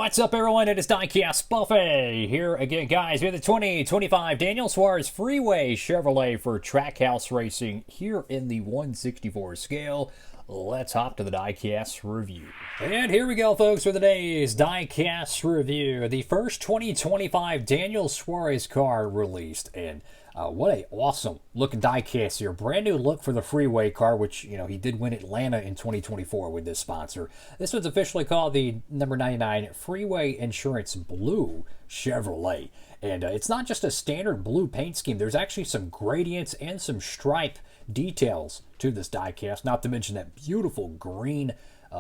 What's up, everyone? It is Diecastbuffet here again, guys. We have the 2025 Daniel Suarez Freeway Chevrolet for Trackhouse Racing here in the 1/64 scale. Let's hop to the Diecast review. And here we go, folks, for today's Diecast review. The first 2025 Daniel Suarez car released, and what a awesome looking diecast here. Brand new look for the Freeway car, which, you know, he did win Atlanta in 2024 with this sponsor. This one's officially called the number 99 Freeway Insurance Blue Chevrolet. And it's not just a standard blue paint scheme. There's actually some gradients and some stripe details to this diecast, not to mention that beautiful green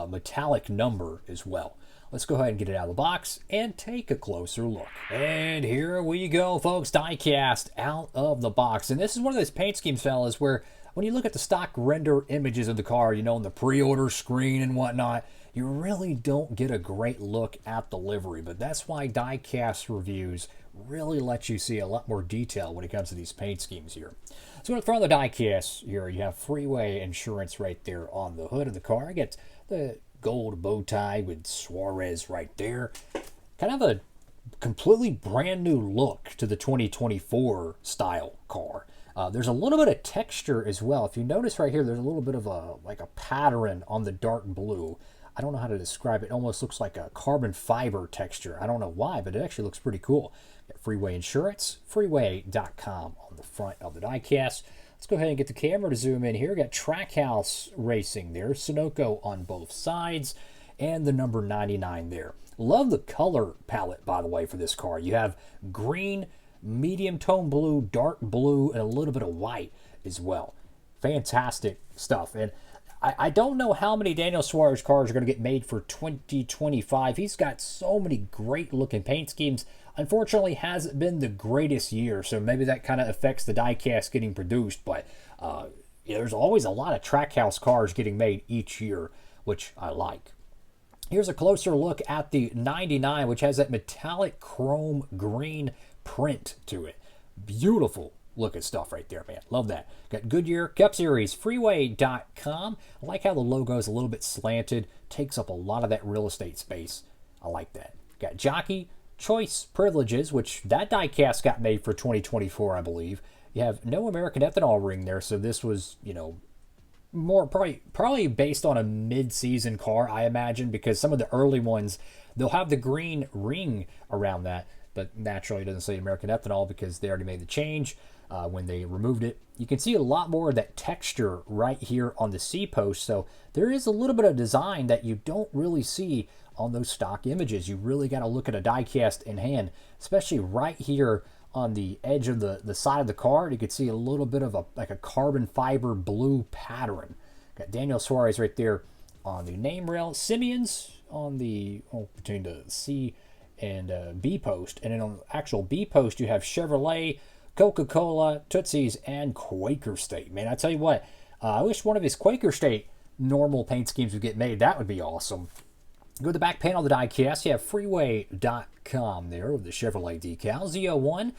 metallic number as well. Let's go ahead and get it out of the box and take a closer look. And here we go, folks. Diecast out of the box. And this is one of those paint schemes, fellas, where when you look at the stock render images of the car, you know, on the pre-order screen and whatnot, you really don't get a great look at the livery. But that's why diecast reviews really let you see a lot more detail when it comes to these paint schemes here. So on the front of the diecast here, you have Freeway Insurance right there on the hood of the car. I get the gold bow tie with Suarez right there. Kind of a completely brand new look to the 2024 style car. There's a little bit of texture as well. If you notice right here, there's a little bit of a pattern on the dark blue. I don't know how to describe it. It almost looks like a carbon fiber texture. I don't know why, but it actually looks pretty cool. Got Freeway Insurance, freeway.com on the front of the diecast. Let's go ahead and get the camera to zoom in here. Got Trackhouse Racing there, Sunoco on both sides, and the number 99 there. Love the color palette, by the way, for this car. You have green, medium tone blue, dark blue, and a little bit of white as well. Fantastic stuff. And I don't know how many Daniel Suarez cars are going to get made for 2025. He's got so many great looking paint schemes. Unfortunately, hasn't been the greatest year, so maybe that kind of affects the diecast getting produced. But there's always a lot of Trackhouse cars getting made each year, which I like. Here's a closer look at the 99, which has that metallic chrome green print to it. Beautiful looking stuff right there, man. Love that. Got Goodyear, Cup Series, freeway.com. I like how the logo is a little bit slanted. Takes up a lot of that real estate space. I like that. Got Jockey Choice Privileges, which that diecast got made for 2024, I believe. You have no American ethanol ring there, so this was, you know, more probably based on a mid-season car, I imagine, because some of the early ones, they'll have the green ring around that, but naturally it doesn't say American ethanol because they already made the change when they removed it. You can see a lot more of that texture right here on the C-post, so there is a little bit of design that you don't really see on those stock images. You really got to look at a diecast in hand, especially right here on the edge of the side of the car. You can see a little bit of a carbon fiber blue pattern. Got Daniel Suarez right there on the name rail. Simeon's on the between the C and B post, and then on the actual B post you have Chevrolet, Coca-Cola, Tootsie's, and Quaker State. Man, I tell you what, I wish one of his Quaker State normal paint schemes would get made. That would be awesome. Go to the back panel of the diecast. You have freeway.com there with the Chevrolet decal. Z01,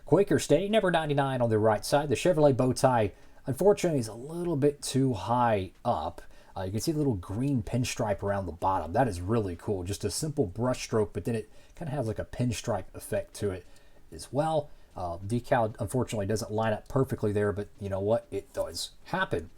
Quaker State, number 99 on the right side. The Chevrolet bow tie, unfortunately, is a little bit too high up. You can see the little green pinstripe around the bottom. That is really cool. Just a simple brush stroke, but then it kind of has like a pinstripe effect to it as well. Decal, unfortunately, doesn't line up perfectly there, but you know what? It does happen.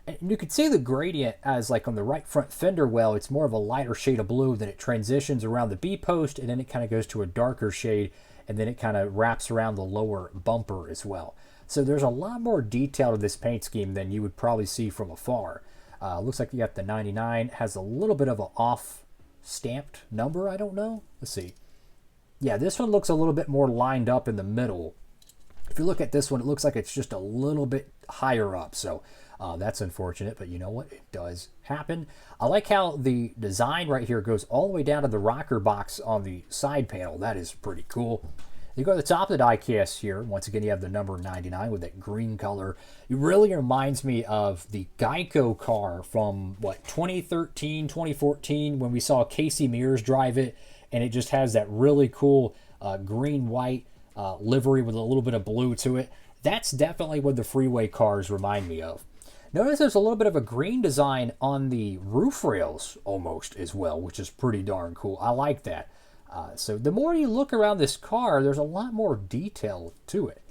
And you can see the gradient as, like, on the right front fender well, it's more of a lighter shade of blue, then it transitions around the B post, and then it kind of goes to a darker shade, and then it kind of wraps around the lower bumper as well. So there's a lot more detail to this paint scheme than you would probably see from afar. Looks like you got the 99, has a little bit of an off-stamped number, I don't know. Let's see. Yeah, this one looks a little bit more lined up in the middle. If you look at this one, it looks like it's just a little bit higher up, so that's unfortunate, but you know what? It does happen. I like how the design right here goes all the way down to the rocker box on the side panel. That is pretty cool. You go to the top of the diecast here. Once again, you have the number 99 with that green color. It really reminds me of the Geico car from, what, 2013, 2014, when we saw Casey Mears drive it, and it just has that really cool green-white livery with a little bit of blue to it. That's definitely what the Freeway cars remind me of. Notice there's a little bit of a green design on the roof rails almost as well, which is pretty darn cool. I like that. So the more you look around this car, there's a lot more detail to it.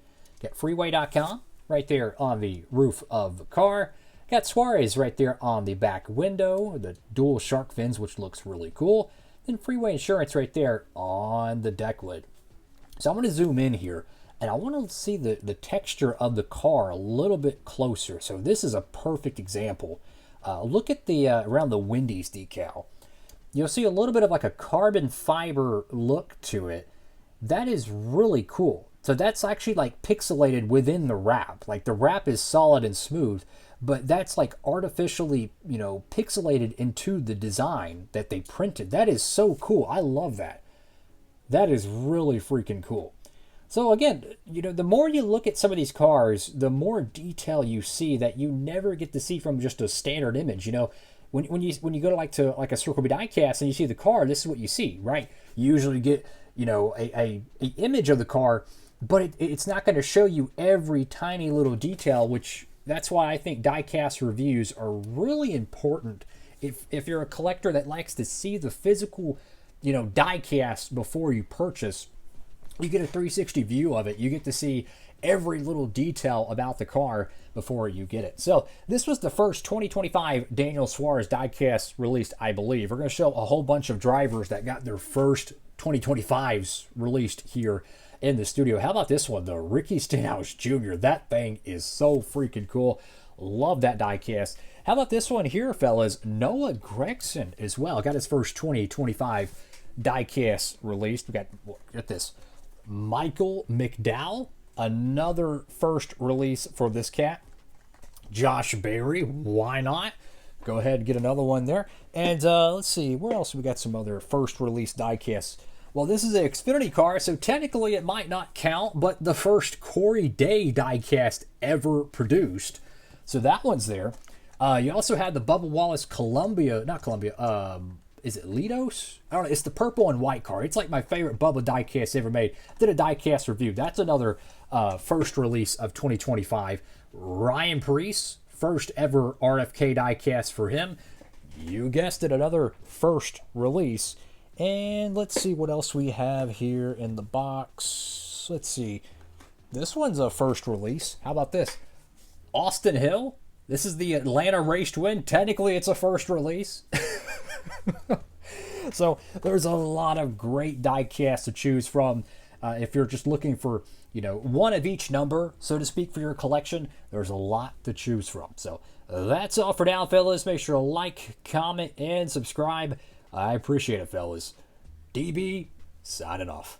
Got Freeway.com right there on the roof of the car. Got Suarez right there on the back window, the dual shark fins, which looks really cool. Then Freeway Insurance right there on the deck lid. So I'm going to zoom in here, and I want to see the texture of the car a little bit closer. So this is a perfect example. Look at the around the Wendy's decal. You'll see a little bit of like a carbon fiber look to it. That is really cool. So that's actually like pixelated within the wrap. Like the wrap is solid and smooth, but that's like artificially, pixelated into the design that they printed. That is so cool. I love that. That is really freaking cool. So again, the more you look at some of these cars, the more detail you see that you never get to see from just a standard image. When you go to a Circle B Diecast and you see the car, this is what you see, right? You usually get a image of the car, but it's not going to show you every tiny little detail, which that's why I think diecast reviews are really important. If you're a collector that likes to see the physical, diecast before you purchase, you get a 360 view of it. You get to see every little detail about the car before you get it. So this was the first 2025 Daniel Suarez diecast released, I believe. We're going to show a whole bunch of drivers that got their first 2025s released here in the studio. How about this one, the Ricky Stenhouse Jr.? That thing is so freaking cool. Love that diecast. How about this one here, fellas? Noah Gragson as well. Got his first 2025 diecast released. We got, get this, Michael McDowell, another first release for this cat. Josh Berry, why not? Go ahead and get another one there. And let's see, where else we got some other first release diecasts. Well, this is an Xfinity car, so technically it might not count, but the first Corey Day diecast ever produced. So that one's there. You also had the Bubba Wallace is it Lidos? I don't know. It's the purple and white car. It's like my favorite Bubba diecast ever made. Did a diecast review. That's another first release of 2025. Ryan Preece, first ever RFK diecast for him. You guessed it, another first release. And let's see what else we have here in the box. Let's see. This one's a first release. How about this? Austin Hill. This is the Atlanta race to win. Technically, it's a first release. So there's a lot of great diecasts to choose from. If you're just looking for, one of each number, so to speak, for your collection, there's a lot to choose from. So that's all for now, fellas. Make sure to like, comment, and subscribe. I appreciate it, fellas. DB, signing off.